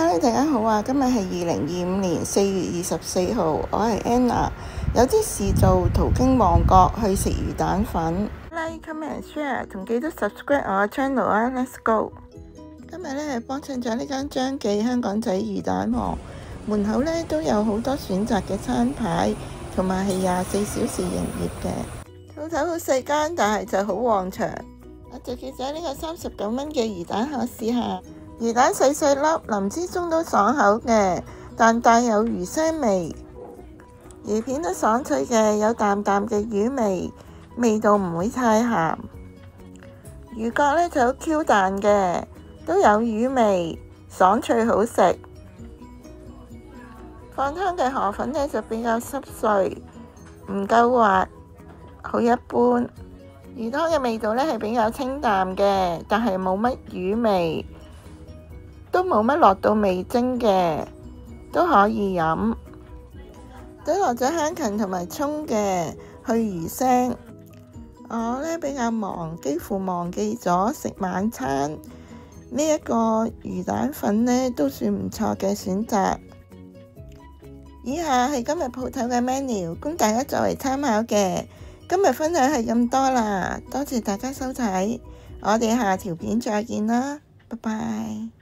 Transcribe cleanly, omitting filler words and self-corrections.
Hello， 大家好啊！今日係2025年4月24號，我係 Anna。有啲事做，途經旺角去食魚蛋粉。Like、comment、share 同記得 subscribe 我嘅 channel 啊 ！Let's go！ 今日係幫襯咗呢間張記香港仔魚蛋王，門口都有好多選擇嘅餐牌，同埋係24小時營業嘅。鋪頭好細間，但係就好旺場。我就叫咗呢個39蚊嘅魚蛋殼試下。魚蛋細細粒，淋之中都爽口嘅，但帶有魚腥味。魚片都爽脆嘅，有淡淡嘅魚味，味道唔會太鹹。魚角就好 Q 彈嘅，都有魚味，爽脆好食。放湯嘅河粉就比較濕碎，唔夠滑，好一般。魚湯嘅味道係比較清淡嘅，但係冇乜魚味。都冇乜落到味精嘅，都可以飲。都落咗香芹同埋蔥嘅，去魚腥。我比較忙，幾乎忘記咗食晚餐。呢一個魚蛋粉都算唔錯嘅選擇。以下係今日鋪頭嘅 menu， 供大家作為參考嘅。今日分享係咁多啦，多謝大家收睇，我哋下條片再見啦，拜拜。